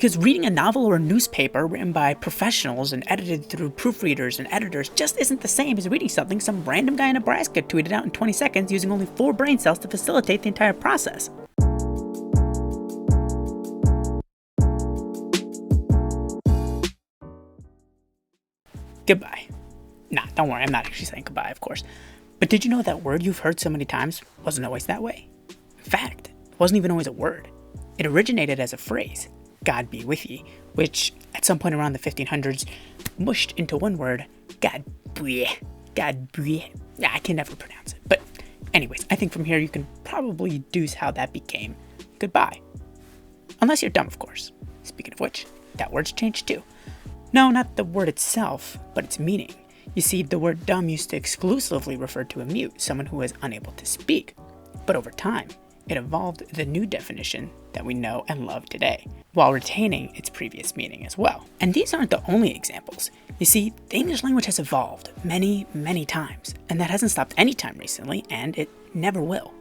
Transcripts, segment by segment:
Because reading a novel or a newspaper written by professionals and edited through proofreaders and editors just isn't the same as reading something some random guy in Nebraska tweeted out in 20 seconds using only 4 brain cells to facilitate the entire process. Goodbye. Nah, don't worry, I'm not actually saying goodbye, of course. But did you know that word you've heard so many times wasn't always that way? In fact, it wasn't even always a word. It originated as a phrase, God be with ye, which at some point around the 1500s mushed into one word, God bleh. God bleh. Yeah, I can never pronounce it. But anyways, I think from here you can probably deduce how that became goodbye. Unless you're dumb, of course. Speaking of which, that word's changed too. No, not the word itself, but its meaning. You see, the word dumb used to exclusively refer to a mute, someone who was unable to speak. But over time, it evolved the new definition that we know and love today, while retaining its previous meaning as well. And these aren't the only examples. You see, the English language has evolved many, many times, and that hasn't stopped anytime recently, and it never will.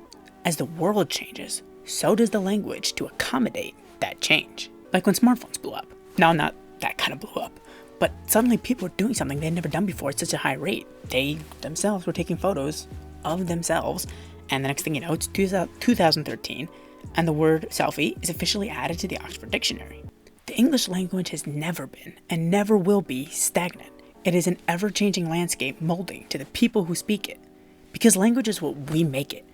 As the world changes, so does the language to accommodate that change. Like when smartphones blew up. No, not that kind of blew up. But suddenly people were doing something they'd never done before at such a high rate. They themselves were taking photos of themselves, and the next thing you know, it's 2013, and the word selfie is officially added to the Oxford Dictionary. The English language has never been, and never will be, stagnant. It is an ever-changing landscape molding to the people who speak it. Because language is what we make it.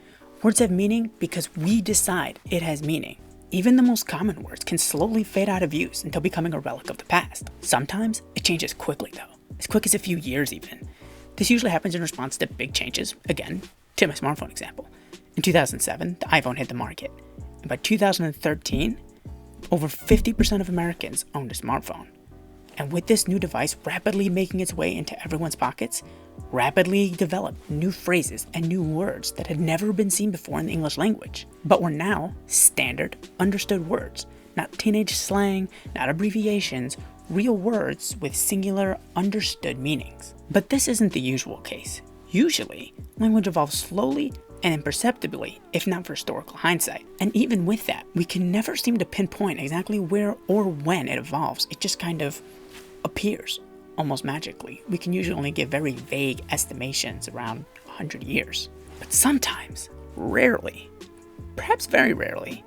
Words have meaning because we decide it has meaning. Even the most common words can slowly fade out of use until becoming a relic of the past. Sometimes it changes quickly though, as quick as a few years even. This usually happens in response to big changes, again, to my smartphone example. In 2007, the iPhone hit the market, and by 2013, over 50% of Americans owned a smartphone. And with this new device rapidly making its way into everyone's pockets, rapidly developed new phrases and new words that had never been seen before in the English language, but were now standard, understood words, not teenage slang, not abbreviations, real words with singular, understood meanings. But this isn't the usual case. Usually, language evolves slowly and imperceptibly, if not for historical hindsight. And even with that, we can never seem to pinpoint exactly where or when it evolves. It just kind of appears almost magically. We can usually only give very vague estimations around 100 years. But sometimes, rarely, perhaps very rarely,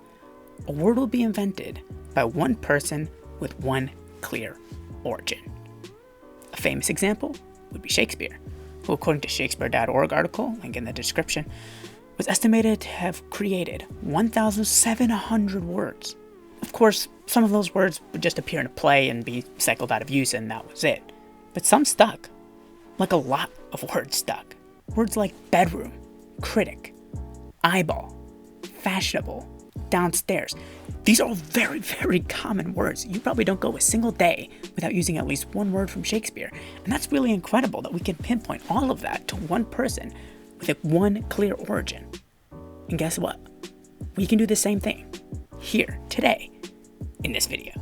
a word will be invented by one person with one clear origin. A famous example would be Shakespeare, who according to Shakespeare.org article, link in the description, was estimated to have created 1,700 words. Of course, some of those words would just appear in a play and be cycled out of use and that was it. But some stuck. Like a lot of words stuck. Words like bedroom, critic, eyeball, fashionable, downstairs. These are all very, very common words. You probably don't go a single day without using at least one word from Shakespeare. And that's really incredible that we can pinpoint all of that to one person with one clear origin. And guess what? We can do the same thing here, today, in this video.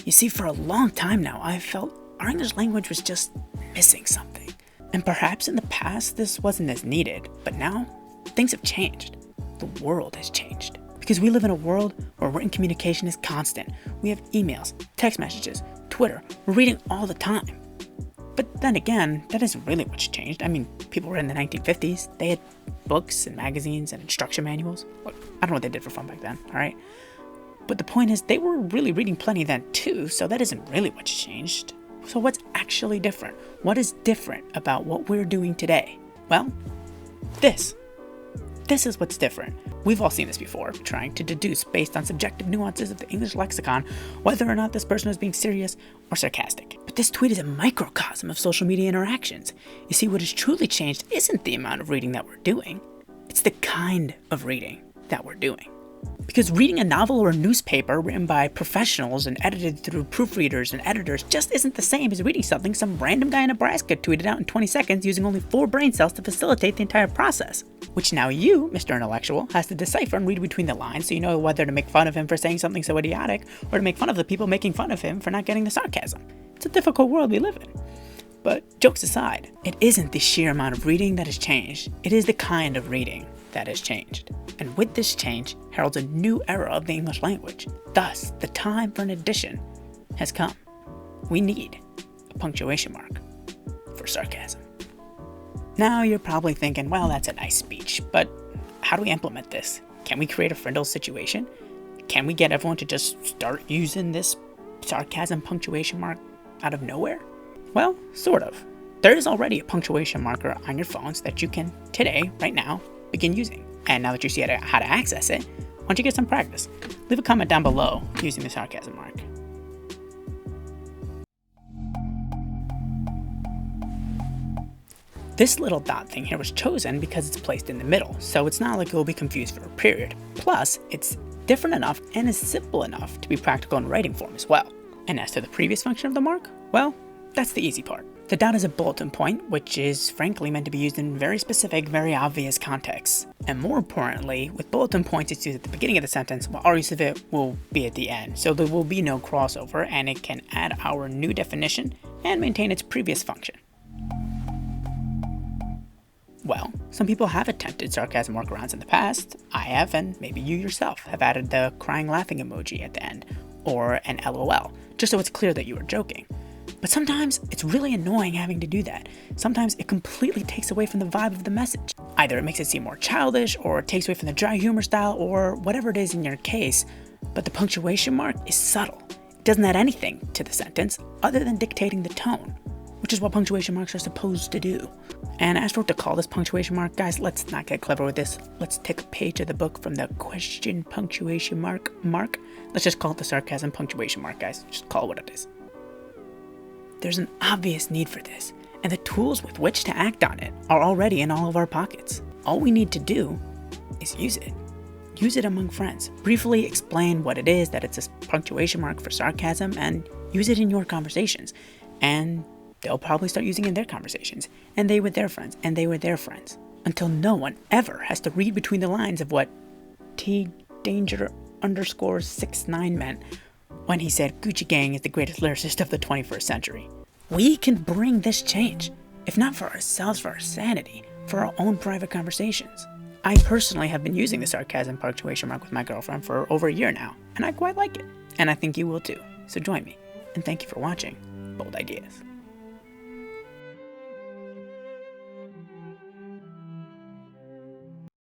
You see, for a long time now, I've felt our English language was just missing something. And perhaps in the past this wasn't as needed, but now things have changed. The world has changed. Because we live in a world where written communication is constant. We have emails, text messages, Twitter, we're reading all the time. But then again, that isn't really what's changed. I mean, people were in the 1950s, they had books and magazines and instruction manuals. Look, I don't know what they did for fun back then, alright? But the point is, they were really reading plenty then too, so that isn't really what's changed. So what's actually different? What is different about what we're doing today? Well, this. This is what's different. We've all seen this before, trying to deduce based on subjective nuances of the English lexicon whether or not this person is being serious or sarcastic. But this tweet is a microcosm of social media interactions. You see, what has truly changed isn't the amount of reading that we're doing, it's the kind of reading that we're doing. Because reading a novel or a newspaper written by professionals and edited through proofreaders and editors just isn't the same as reading something some random guy in Nebraska tweeted out in 20 seconds using only 4 brain cells to facilitate the entire process. Which now you, Mr. Intellectual, has to decipher and read between the lines so you know whether to make fun of him for saying something so idiotic or to make fun of the people making fun of him for not getting the sarcasm. It's a difficult world we live in. But jokes aside, it isn't the sheer amount of reading that has changed. It is the kind of reading that has changed. And with this change heralds a new era of the English language. Thus, the time for an addition has come. We need a punctuation mark for sarcasm. Now you're probably thinking, well, that's a nice speech, but how do we implement this? Can we create a friendly situation? Can we get everyone to just start using this sarcasm punctuation mark out of nowhere? Well, sort of. There is already a punctuation marker on your phones that you can today, right now, begin using. And now that you see how to access it, why don't you get some practice? Leave a comment down below using the sarcasm mark. This little dot thing here was chosen because it's placed in the middle, so it's not like it will be confused for a period. Plus, it's different enough and is simple enough to be practical in writing form as well. And as to the previous function of the mark, well, that's the easy part. The dot is a bulletin point, which is frankly meant to be used in very specific, very obvious contexts. And more importantly, with bulletin points, it's used at the beginning of the sentence, while our use of it will be at the end. So there will be no crossover, and it can add our new definition and maintain its previous function. Well, some people have attempted sarcasm workarounds in the past. I have, and maybe you yourself have added the crying laughing emoji at the end, or an LOL, just so it's clear that you are joking. But sometimes it's really annoying having to do that. Sometimes it completely takes away from the vibe of the message. Either it makes it seem more childish, or it takes away from the dry humor style, or whatever it is in your case, but the punctuation mark is subtle. It doesn't add anything to the sentence other than dictating the tone, which is what punctuation marks are supposed to do. And as for what to call this punctuation mark, guys, let's not get clever with this. Let's take a page of the book from the question punctuation mark. Let's just call it the sarcasm punctuation mark, guys. Just call it what it is. There's an obvious need for this, and the tools with which to act on it are already in all of our pockets. All we need to do is use it. Use it among friends. Briefly explain what it is, that it's a punctuation mark for sarcasm, and use it in your conversations. And they'll probably start using it in their conversations, and they with their friends, and they with their friends, until no one ever has to read between the lines of what T-Danger_69 meant when he said Gucci Gang is the greatest lyricist of the 21st century. We can bring this change, if not for ourselves, for our sanity, for our own private conversations. I personally have been using the sarcasm punctuation mark with my girlfriend for over a year now, and I quite like it. And I think you will too. So join me, and thank you for watching Bold Ideas.